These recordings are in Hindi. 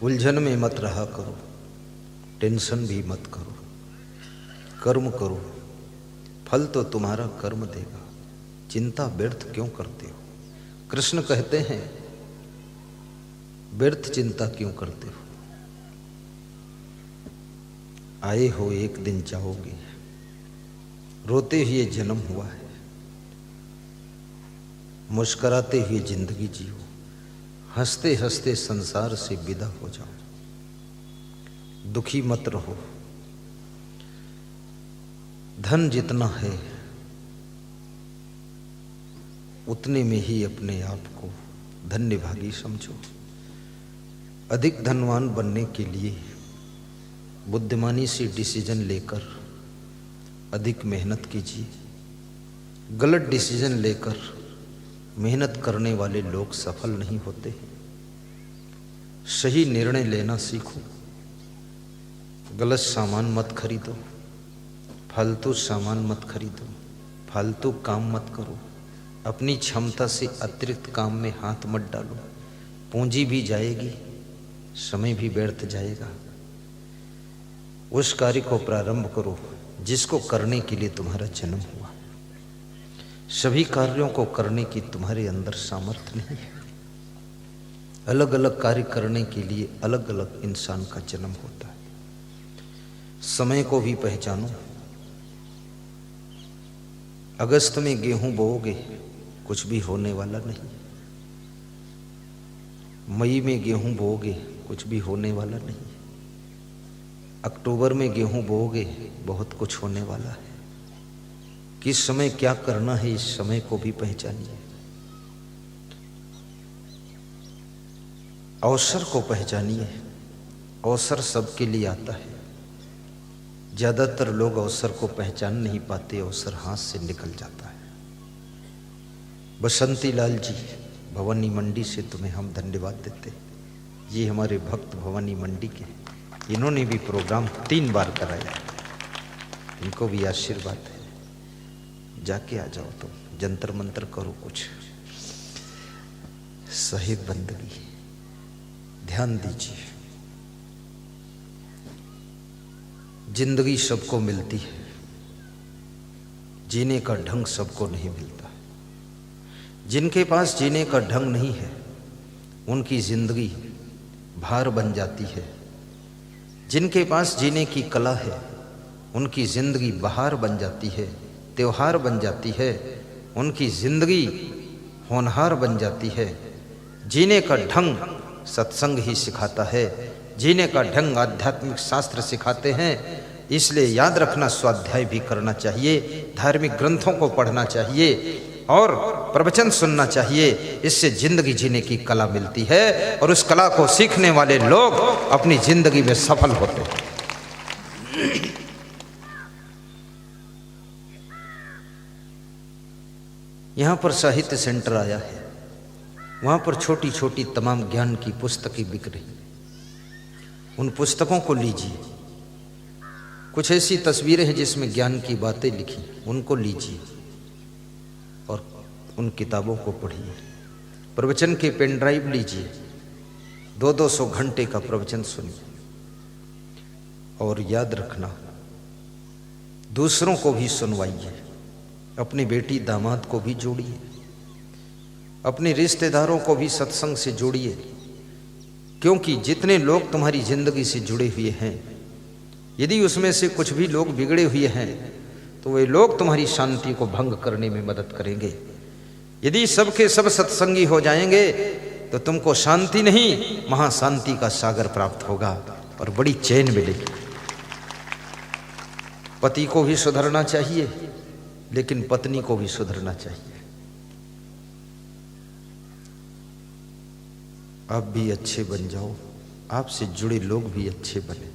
उलझन में मत रहा करो, टेंशन भी मत करो, कर्म करो, फल तो तुम्हारा कर्म देगा, चिंता व्यर्थ क्यों करते हो। कृष्ण कहते हैं व्यर्थ चिंता क्यों करते हो, आए हो एक दिन जाओगे, रोते हुए जन्म हुआ है, मुस्कुराते हुए जिंदगी जियो, हंसते हंसते संसार से विदा हो जाओ, दुखी मत रहो। धन जितना है उतने में ही अपने आप को धन्य भागी समझो। अधिक धनवान बनने के लिए बुद्धिमानी से डिसीजन लेकर अधिक मेहनत कीजिए। गलत डिसीजन लेकर मेहनत करने वाले लोग सफल नहीं होते। सही निर्णय लेना सीखो। गलत सामान मत खरीदो, फालतू सामान मत खरीदो, फालतू काम मत करो, अपनी क्षमता से अतिरिक्त काम में हाथ मत डालो। पूंजी भी जाएगी, समय भी व्यर्थ जाएगा। उस कार्य को प्रारंभ करो जिसको करने के लिए तुम्हारा जन्म हुआ। सभी कार्यों को करने की तुम्हारे अंदर सामर्थ्य नहीं है। अलग अलग कार्य करने के लिए अलग अलग इंसान का जन्म होता है। समय को भी पहचानो। अगस्त में गेहूं बोओगे, कुछ भी होने वाला नहीं। मई में गेहूं बोओगे, कुछ भी होने वाला नहीं। अक्टूबर में गेहूं बोओगे, बहुत कुछ होने वाला है। किस समय क्या करना है, इस समय को भी पहचानिए। अवसर को पहचानिए। अवसर सबके लिए आता है। ज्यादातर लोग अवसर को पहचान नहीं पाते, अवसर हाथ से निकल जाता है। बसंती लाल जी भवानी मंडी से तुम्हें हम धन्यवाद देते। ये हमारे भक्त भवानी मंडी के, इन्होंने भी प्रोग्राम 3 बार कराया। इनको भी आशीर्वाद है। जाके आ जाओ, तुम जंतर मंतर करो, कुछ सही बंदगी। ध्यान दीजिए, जिंदगी सबको मिलती है, जीने का ढंग सबको नहीं मिलता। जिनके पास जीने का ढंग नहीं है उनकी जिंदगी भार बन जाती है। जिनके पास जीने की कला है उनकी जिंदगी बहार बन जाती है, त्योहार बन जाती है। उनकी जिंदगी होनहार बन जाती है। जीने का ढंग सत्संग ही सिखाता है। जीने का ढंग आध्यात्मिक शास्त्र सिखाते हैं। इसलिए याद रखना, स्वाध्याय भी करना चाहिए, धार्मिक ग्रंथों को पढ़ना चाहिए और प्रवचन सुनना चाहिए। इससे जिंदगी जीने की कला मिलती है और उस कला को सीखने वाले लोग अपनी जिंदगी में सफल होते हैं। यहाँ पर साहित्य सेंटर आया है, वहाँ पर छोटी छोटी तमाम ज्ञान की पुस्तकें बिक रही। उन पुस्तकों को लीजिए। कुछ ऐसी तस्वीरें हैं जिसमें ज्ञान की बातें लिखी, उनको लीजिए और उन किताबों को पढ़िए। प्रवचन के पेन ड्राइव लीजिए, 200 घंटे का प्रवचन सुनिए। और याद रखना, दूसरों को भी सुनवाइए। अपनी बेटी दामाद को भी जोड़िए, अपने रिश्तेदारों को भी सत्संग से जोड़िए। क्योंकि जितने लोग तुम्हारी जिंदगी से जुड़े हुए हैं, यदि उसमें से कुछ भी लोग बिगड़े हुए हैं तो वे लोग तुम्हारी शांति को भंग करने में मदद करेंगे। यदि सबके सब सत्संगी हो जाएंगे तो तुमको शांति नहीं, महाशांति का सागर प्राप्त होगा और बड़ी चैन मिलेगी। पति को भी सुधरना चाहिए, लेकिन पत्नी को भी सुधरना चाहिए। आप भी अच्छे बन जाओ, आपसे जुड़े लोग भी अच्छे बने,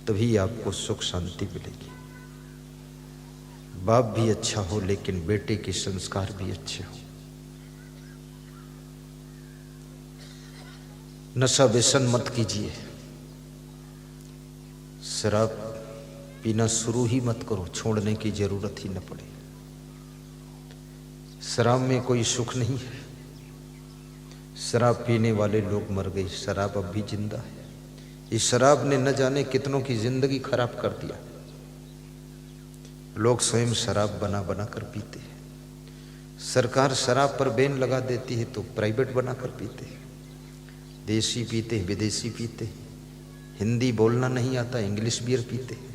तभी आपको सुख शांति मिलेगी। बाप भी अच्छा हो, लेकिन बेटे के संस्कार भी अच्छे हो। नशा व्यसन मत कीजिए। शराब पीना शुरू ही मत करो, छोड़ने की जरूरत ही न पड़े। शराब में कोई सुख नहीं है। शराब पीने वाले लोग मर गए, शराब अब भी जिंदा है। इस शराब ने न जाने कितनों की जिंदगी खराब कर दिया। लोग स्वयं शराब बना बना कर पीते हैं। सरकार शराब पर बैन लगा देती है तो प्राइवेट बना कर पीते हैं। देसी पीते हैं, विदेशी पीते हैं, हिंदी बोलना नहीं आता इंग्लिश बियर पीते हैं।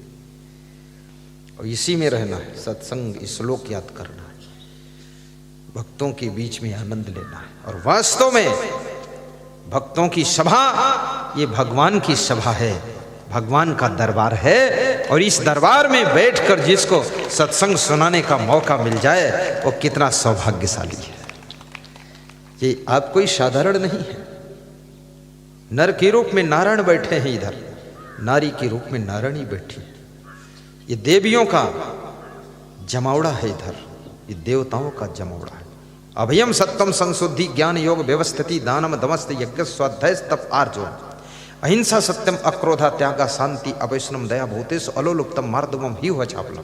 और इसी में रहना है, सत्संग श्लोक याद करना है, भक्तों के बीच में आनंद लेना है। और वास्तव में भक्तों की सभा ये भगवान की सभा है, भगवान का दरबार है। और इस दरबार में बैठकर जिसको सत्संग सुनाने का मौका मिल जाए वो कितना सौभाग्यशाली है। ये आप कोई साधारण नहीं है। नर के रूप में नारायण बैठे हैं इधर, नारी के रूप में नारायणी बैठी है। ये देवियों का जमावड़ा है इधर, ये देवताओं का जमावड़ा है। अभयम सत्यम संशुद्धि ज्ञान योग व्यवस्थिति दानम दमस्त यज्ञ स्वाध्याय तप आर्जव अहिंसा सत्यम अक्रोधा त्यागा शांति अवैष्णम दया भूतेश अलोलुप्तम मार्दवम ही हुआ छापला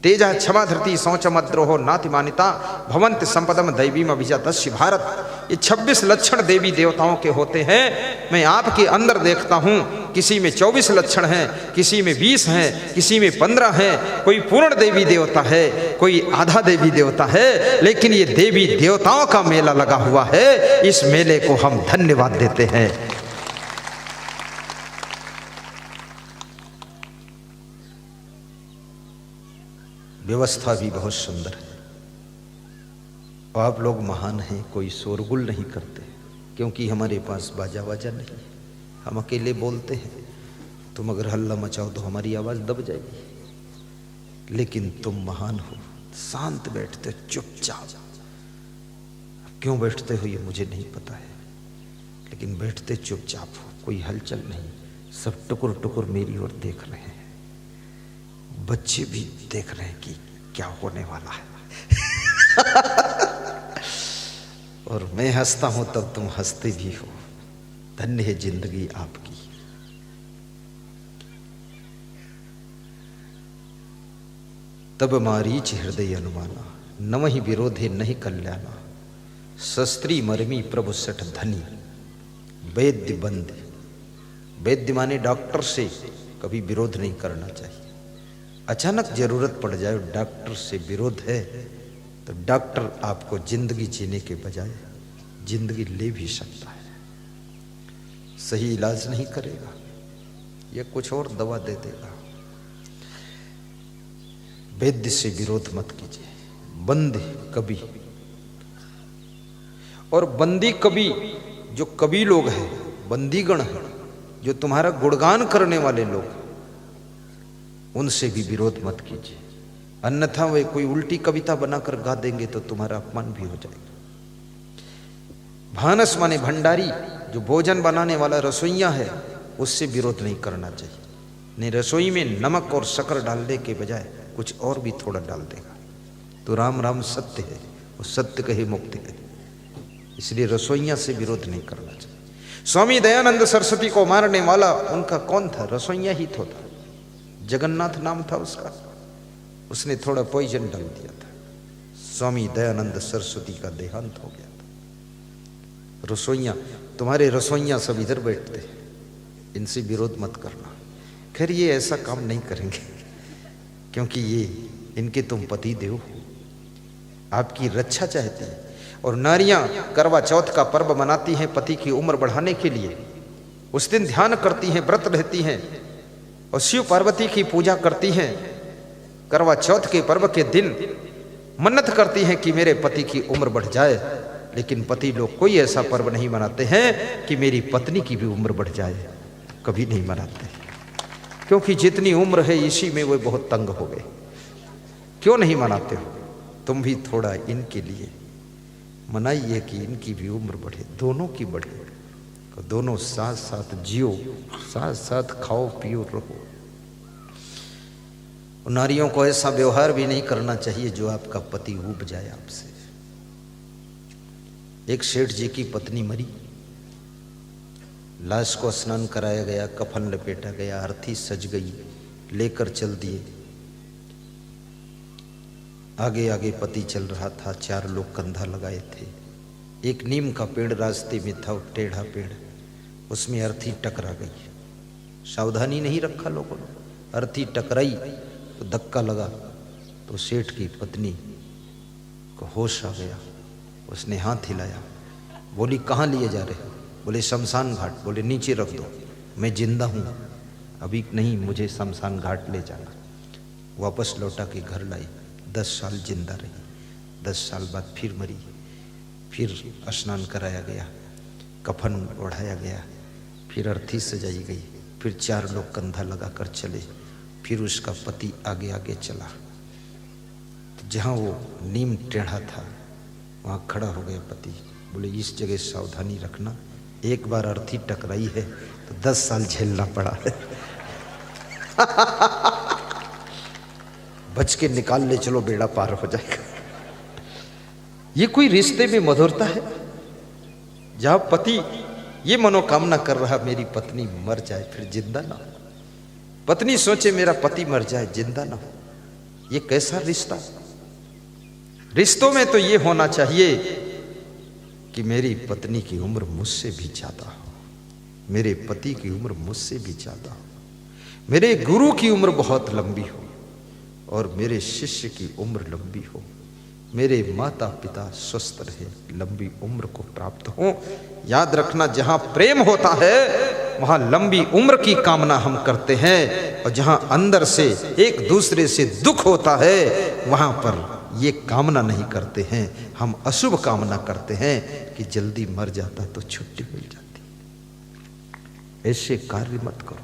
तेजा क्षमा धृति शौचमद्रोहो नातिमानिता भवंत संपदम दैवीम अभिजातस्य भारत। ये 26 लक्षण देवी देवताओं के होते हैं। मैं आपके अंदर देखता हूं, किसी में 24 लक्षण हैं, किसी में 20 हैं, किसी में 15 हैं। कोई पूर्ण देवी देवता है, कोई आधा देवी देवता है, लेकिन ये देवी देवताओं का मेला लगा हुआ है। इस मेले को हम धन्यवाद देते हैं। व्यवस्था भी बहुत सुंदर है। और आप लोग महान हैं, कोई शोरगुल नहीं करते, क्योंकि हमारे पास बाजा वाजा नहीं। हम अकेले बोलते हैं, तुम अगर हल्ला मचाओ तो हमारी आवाज़ दब जाएगी। लेकिन तुम महान हो, शांत बैठते हो, चुपचाप। क्यों बैठते हो ये मुझे नहीं पता है, लेकिन बैठते चुपचाप हो, कोई हलचल नहीं। सब टुकुर टुकुर मेरी ओर देख रहे हैं, बच्चे भी देख रहे हैं कि क्या होने वाला है। और मैं हंसता हूं तब तुम हंसते भी हो। धन्य है जिंदगी आपकी। तब मारीच हृदय अनुमाना नमहि विरोधे नहीं कल्याणा शस्त्री मरमी प्रभु सठ धनी वैद्य बंद। वैद्य माने डॉक्टर से कभी विरोध नहीं करना चाहिए। अचानक जरूरत पड़ जाए, डॉक्टर से विरोध है, तो डॉक्टर आपको जिंदगी जीने के बजाय जिंदगी ले भी सकता है। सही इलाज नहीं करेगा, या कुछ और दवा दे देगा। वैद्य से विरोध मत कीजिए। बंदी कवि और बंदी कवि, जो कवि लोग हैं, बंदीगण हैं, जो तुम्हारा गुणगान करने वाले लोग, उनसे भी विरोध मत कीजिए। अन्यथा वे कोई उल्टी कविता बनाकर गा देंगे तो तुम्हारा अपमान भी हो जाएगा। भानस माने भंडारी, जो भोजन बनाने वाला रसोइया है, उससे विरोध नहीं करना चाहिए। नहीं, रसोई में नमक और शक्कर डालने के बजाय कुछ और भी थोड़ा डाल देगा तो राम राम सत्य है, वो सत्य कहे मुक्ति है। इसलिए रसोइया से विरोध नहीं करना चाहिए। स्वामी दयानंद सरस्वती को मारने वाला उनका कौन था? रसोइया ही तो था। जगन्नाथ नाम था उसका, उसने थोड़ा पॉइजन डाल दिया था। स्वामी दयानंद सरस्वती का देहांत हो गया था। रसोइया, तुम्हारे रसोइया सब इधर बैठते हैं, इनसे विरोध मत करना। खैर ये ऐसा काम नहीं करेंगे, क्योंकि ये इनके तुम पति देव हो, आपकी रक्षा चाहते हैं। और नारियां करवा चौथ का पर्व मनाती हैं पति की उम्र बढ़ाने के लिए। उस दिन ध्यान करती हैं, व्रत रहती हैं और शिव पार्वती की पूजा करती हैं। करवा चौथ के पर्व के दिन मन्नत करती हैं कि मेरे पति की उम्र बढ़ जाए। लेकिन पति लोग कोई ऐसा पर्व नहीं मनाते हैं कि मेरी पत्नी की भी उम्र बढ़ जाए, कभी नहीं मनाते। क्योंकि जितनी उम्र है इसी में वे बहुत तंग हो गए। क्यों नहीं मनाते हो? तुम भी थोड़ा इनके लिए मनाइए कि इनकी भी उम्र बढ़े, दोनों की बढ़े। दोनों साथ साथ जियो, साथ साथ खाओ पियो रहो। नारियों को ऐसा व्यवहार भी नहीं करना चाहिए जो आपका पति ऊब जाए आपसे। एक सेठ जी की पत्नी मरी, लाश को स्नान कराया गया, कफन लपेटा गया, अर्थी सज गई, लेकर चल दिए। आगे आगे पति चल रहा था, 4 लोग कंधा लगाए थे। एक नीम का पेड़ रास्ते में था, टेढ़ा पेड़, उसमें अर्थी टकरा गई। सावधानी नहीं रखा लोगों ने, अर्थी टकराई तो धक्का लगा, तो सेठ की पत्नी को होश आ गया। उसने हाथ हिलाया, बोली कहाँ लिए जा रहे हो? बोले शमशान घाट। बोले नीचे रख दो, मैं जिंदा हूँ, अभी नहीं, मुझे शमशान घाट ले जाना। वापस लौटा के घर लाई। 10 साल जिंदा रही। 10 साल बाद फिर मरी। फिर स्नान कराया गया, कफन ओढ़ाया गया, फिर अर्थी सजाई गई, फिर 4 लोग कंधा लगा कर चले। फिर उसका पति आगे आगे चला, तो जहाँ वो नीम टेढ़ा था वहाँ खड़ा हो गया पति। बोले इस जगह सावधानी रखना, एक बार अर्थी टकराई है तो 10 साल झेलना पड़ा है। बच के निकाल ले चलो, बेड़ा पार हो जाएगा। ये कोई रिश्ते में मधुरता है जहां पति ये मनोकामना कर रहा मेरी पत्नी मर जाए फिर जिंदा ना हो, पत्नी सोचे मेरा पति मर जाए जिंदा ना हो। ये कैसा रिश्ता? रिश्तों में तो ये होना चाहिए कि मेरी पत्नी की उम्र मुझसे भी ज्यादा हो, मेरे पति की उम्र मुझसे भी ज्यादा हो, मेरे गुरु की उम्र बहुत लंबी हो और मेरे शिष्य की उम्र लंबी हो, मेरे माता पिता स्वस्थ रहे, लंबी उम्र को प्राप्त हो। याद रखना, जहां प्रेम होता है वहां लंबी उम्र की कामना हम करते हैं, और जहां अंदर से एक दूसरे से दुख होता है वहां पर ये कामना नहीं करते हैं, हम अशुभ कामना करते हैं कि जल्दी मर जाता तो छुट्टी मिल जाती। ऐसे कार्य मत करो।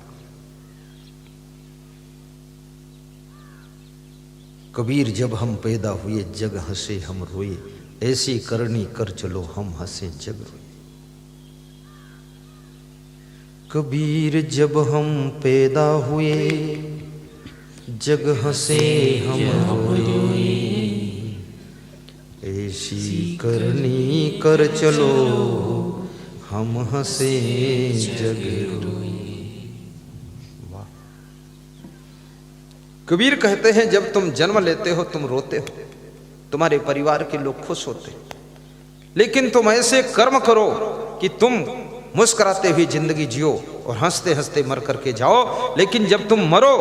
कबीर जब हम पैदा हुए जग हंसे हम रोए, ऐसी करनी कर चलो हम हंसे जग रोए। कबीर जब हम पैदा हुए जग हंसे हम रोए, ऐसी करनी कर चलो हम हंसे जग रोए। कबीर कहते हैं जब तुम जन्म लेते हो तुम रोते हो, तुम्हारे परिवार के लोग खुश होते, लेकिन तुम ऐसे कर्म करो कि तुम मुस्कुराते हुए जिंदगी जियो और हंसते हंसते मर करके जाओ। लेकिन जब तुम मरो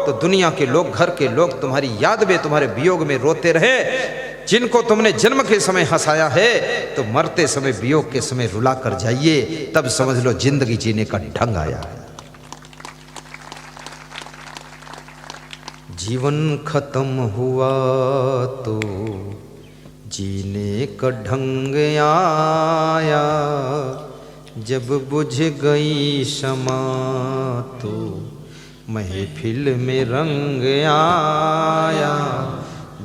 तो दुनिया के लोग, घर के लोग तुम्हारी याद में, तुम्हारे वियोग में रोते रहे। जिनको तुमने जन्म के समय हंसाया है तो मरते समय, वियोग के समय रुला कर जाइए, तब समझ लो जिंदगी जीने का ढंग आया है। जीवन खत्म हुआ तो जीने का ढंग आया, जब बुझ गई शमा तो महफिल में रंग आया,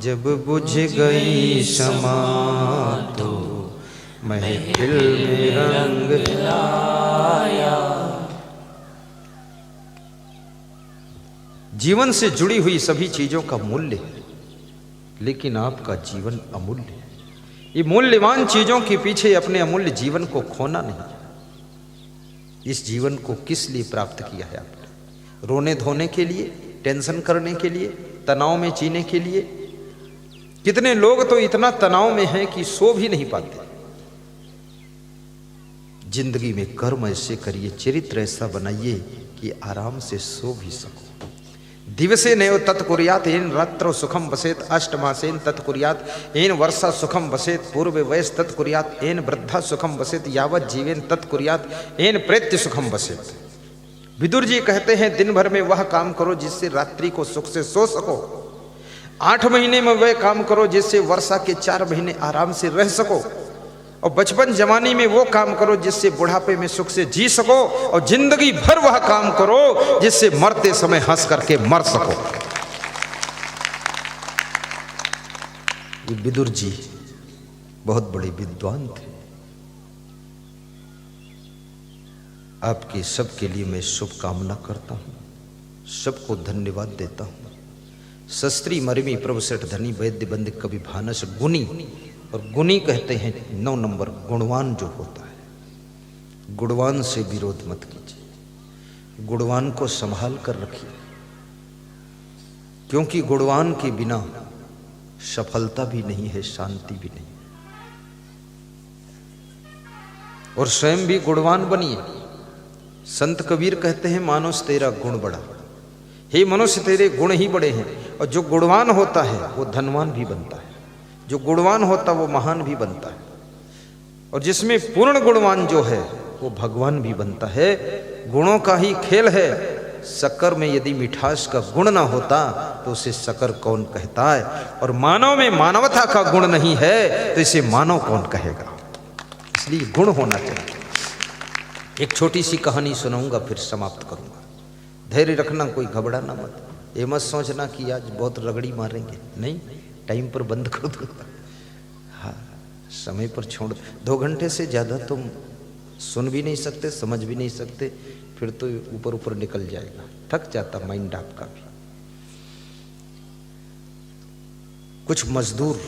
जब बुझ गई शमा तो महफिल में रंग आया। जीवन से जुड़ी हुई सभी चीजों का मूल्य है, लेकिन आपका जीवन अमूल्य है। ये मूल्यवान चीजों के पीछे अपने अमूल्य जीवन को खोना नहीं। इस जीवन को किस लिए प्राप्त किया है आपने? रोने धोने के लिए, टेंशन करने के लिए, तनाव में जीने के लिए? कितने लोग तो इतना तनाव में हैं कि सो भी नहीं पाते। जिंदगी में कर्म ऐसे करिए, चरित्र ऐसा बनाइए कि आराम से सो भी सको। दिवसे नैव तत्कुर्यात् येन रात्रौ सुखम वसेत, अष्टमासेन तत्कुर्यात् येन वर्षा सुखम वसेत, पूर्व वयस तत्कुर्यात् येन वृद्धा सुखम वसेत, यावत जीवेन तत्कुर्यात् येन प्रेत्य सुखम वसेत। विदुर जी कहते हैं दिन भर में वह काम करो जिससे रात्रि को सुख से सो सको, 8 महीने में वह काम करो जिससे वर्षा के 4 महीने आराम से रह सको, और बचपन जवानी में वो काम करो जिससे बुढ़ापे में सुख से जी सको, और जिंदगी भर वह काम करो जिससे मरते समय हंस करके मर सको। ये विदुर जी बहुत बड़े विद्वान थे। आपके सबके लिए मैं शुभकामना करता हूं, सबको धन्यवाद देता हूं। शस्त्री मरमी प्रभु सेठ धनी वैद्य बंद कवि भानस गुणी, और गुणी कहते हैं 9 नंबर गुणवान जो होता है। गुणवान से विरोध मत कीजिए, गुणवान को संभाल कर रखिए, क्योंकि गुणवान के बिना सफलता भी नहीं है, शांति भी नहीं। और स्वयं भी गुणवान बनिए। संत कबीर कहते हैं मानुष तेरा गुण बड़ा, हे मनुष्य तेरे गुण ही बड़े हैं। और जो गुणवान होता है वो धनवान भी बनता है, जो गुणवान होता है वो महान भी बनता है, और जिसमें पूर्ण गुणवान जो है वो भगवान भी बनता है। गुणों का ही खेल है। शक्कर में यदि मिठास का गुण ना होता तो उसे शक्कर कौन कहता है, और मानव में मानवता का गुण नहीं है तो इसे मानव कौन कहेगा। इसलिए गुण होना चाहिए। एक छोटी सी कहानी सुनाऊंगा फिर समाप्त करूंगा। धैर्य रखना, कोई घबराना मत। ये मत सोचना कि आज बहुत रगड़ी मारेंगे, नहीं, टाइम पर बंद कर दो। हाँ, समय पर छोड़। 2 घंटे से ज़्यादा तुम सुन भी नहीं सकते, समझ भी नहीं सकते, फिर तो ऊपर ऊपर निकल जाएगा, थक जाता माइंड आपका भी। कुछ मजदूर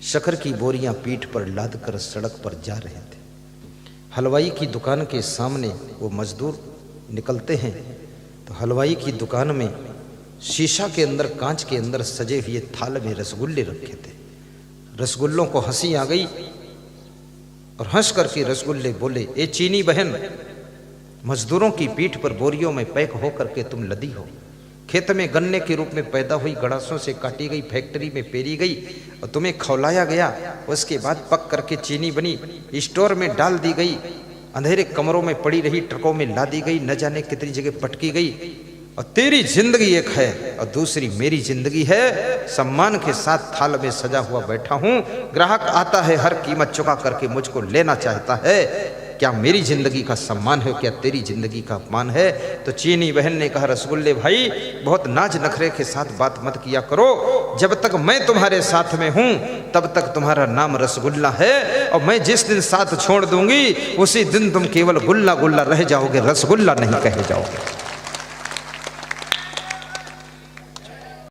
शक्कर की बोरियां पीठ पर लाद कर सड़क पर जा रहे थे। हलवाई की दुकान के सामने वो मजदूर निकलते हैं तो हलवाई की दुकान में शीशा के अंदर, कांच के अंदर सजे हुए थाल में रसगुल्ले रखे थे। रसगुल्लों को हंसी आ गई और हंस करके रसगुल्ले बोले, ए चीनी बहन, मजदूरों की पीठ पर बोरियों में पैक हो करके तुम लदी हो, खेत में गन्ने के रूप में पैदा हुई, गड़ासों से काटी गई, फैक्ट्री में पेरी गई और तुम्हें खौलाया गया, उसके बाद पक करके चीनी बनी, स्टोर में डाल दी गई, अंधेरे कमरों में पड़ी रही, ट्रकों में ला दी गई, न जाने कितनी जगह पटकी गई। और तेरी जिंदगी एक है और दूसरी मेरी जिंदगी है। सम्मान के साथ थाल में सजा हुआ बैठा हूं, ग्राहक आता है, हर कीमत चुका करके मुझको लेना चाहता है। क्या मेरी जिंदगी का सम्मान है, क्या तेरी जिंदगी का अपमान है? तो चीनी बहन ने कहा, रसगुल्ले भाई, बहुत नाज नखरे के साथ बात मत किया करो। जब तक मैं तुम्हारे साथ में हूं तब तक तुम्हारा नाम रसगुल्ला है, और मैं जिस दिन साथ छोड़ दूंगी उसी दिन तुम केवल गुल्ला गुल्ला रह जाओगे, रसगुल्ला नहीं कहे जाओगे।